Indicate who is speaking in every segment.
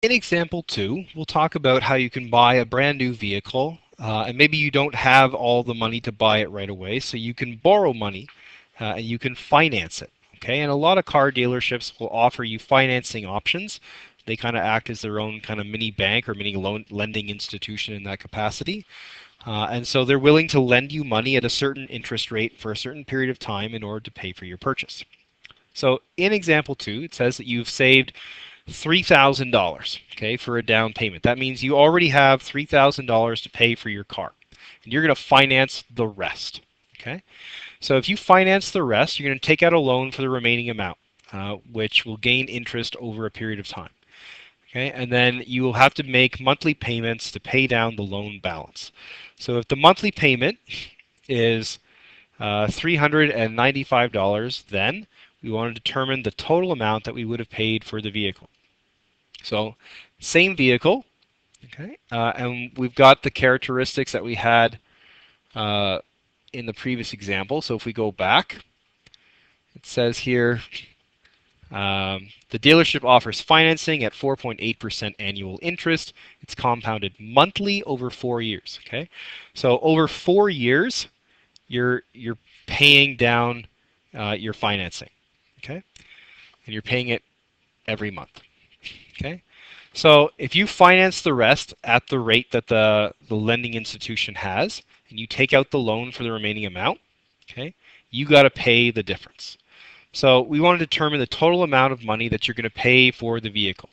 Speaker 1: In example 2, we'll talk about how you can buy a brand new vehicle, and maybe you don't have all the money to buy it right away, so you can borrow money and you can finance it. Okay, and a lot of car dealerships will offer you financing options. They kind of act as their own kind of mini bank or mini loan lending institution in that capacity. And so they're willing to lend you money at a certain interest rate for a certain period of time in order to pay for your purchase. So in example 2, it says that you've saved $3,000, okay, for a down payment. That means you already have $3,000 to pay for your car, and you're going to finance the rest. Okay, so if you finance the rest, you're going to take out a loan for the remaining amount, which will gain interest over a period of time. Okay, and then you will have to make monthly payments to pay down the loan balance. So if the monthly payment is $395, then we want to determine the total amount that we would have paid for the vehicle. So same vehicle, okay, and we've got the characteristics that we had uh, in the previous example. So if we go back, it says here the dealership offers financing at 4.8% annual interest. It's compounded monthly over 4 years. Okay, so over 4 years, you're paying down your financing. Okay, and you're paying it every month. Okay, so if you finance the rest at the rate that the lending institution has, and you take out the loan for the remaining amount, okay, you got to pay the difference. So we want to determine the total amount of money that you're going to pay for the vehicle.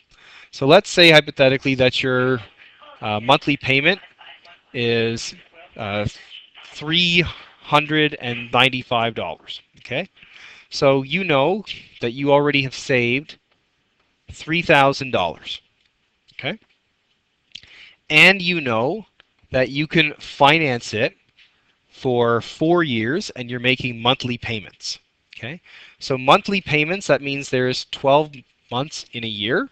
Speaker 1: So let's say hypothetically that your monthly payment is $395. Okay, so you know that you already have saved $3,000. Okay, and you know that you can finance it for 4 years and you're making monthly payments. Okay, so monthly payments, that means there's 12 months in a year.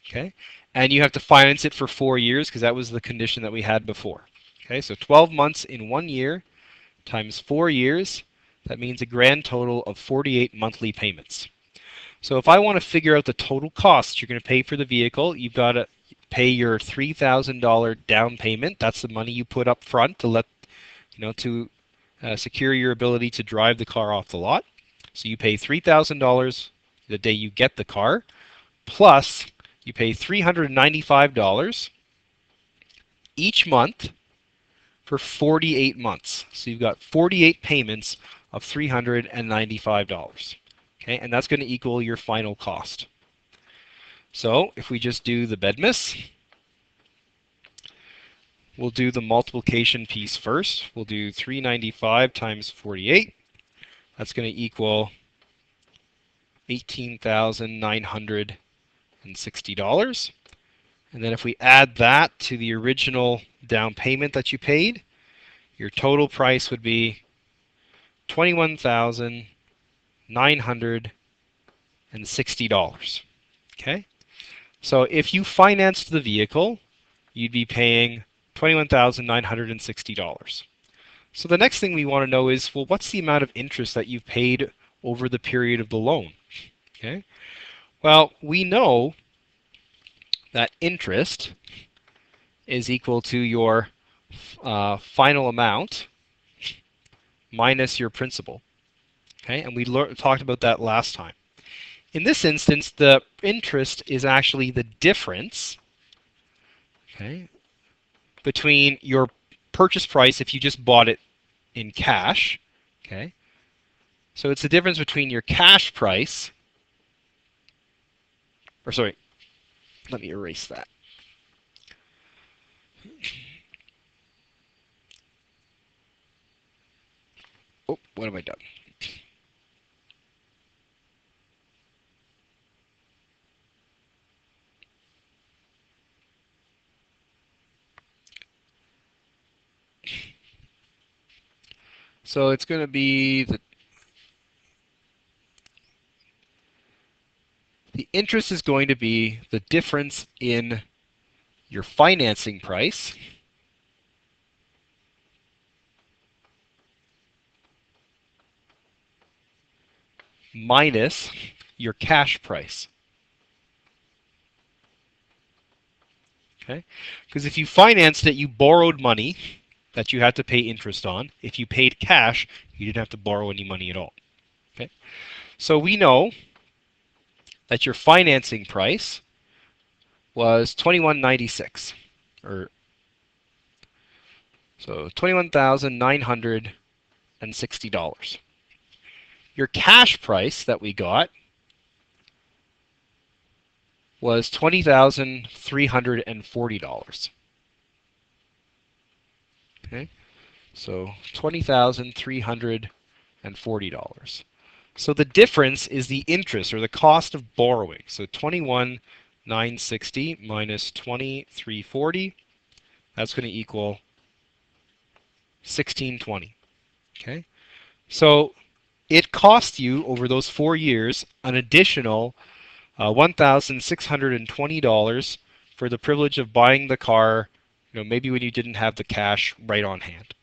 Speaker 1: Okay, and you have to finance it for 4 years because that was the condition that we had before. Okay, so 12 months in 1 year times 4 years, that means a grand total of 48 monthly payments. So if I want to figure out the total cost you're going to pay for the vehicle, you've got to pay your $3,000 down payment. That's the money you put up front to to secure your ability to drive the car off the lot. So you pay $3,000 the day you get the car, plus you pay $395 each month for 48 months. So you've got 48 payments of $395. Okay, and that's going to equal your final cost. So if we just do the bedmiss, we'll do the multiplication piece first. We'll do 395 times 48. That's going to equal $18,960. And then if we add that to the original down payment that you paid, your total price would be $21,960. Okay? So if you financed the vehicle, you'd be paying $21,960. So the next thing we want to know is, well, what's the amount of interest that you've paid over the period of the loan? Okay? Well, we know that interest is equal to your final amount minus your principal. Okay, and we talked about that last time. In this instance, the interest is actually the difference, okay, between your purchase price if you just bought it in cash. Okay, so it's the difference between your cash price, or sorry, let me erase that. Oh, what have I done? So it's going to be the interest is going to be the difference in your financing price minus your cash price. Okay? Because if you financed it, you borrowed money that you had to pay interest on. If you paid cash, you didn't have to borrow any money at all. Okay? So we know that your financing price was $21.96, or so $21,960. Your cash price that we got was $20,340. Okay, so $20,340. So the difference is the interest or the cost of borrowing. So 21,960 minus 2340, that's going to equal 1620. Okay, so it cost you over those 4 years an additional $1,620 for the privilege of buying the car, maybe when you didn't have the cash right on hand.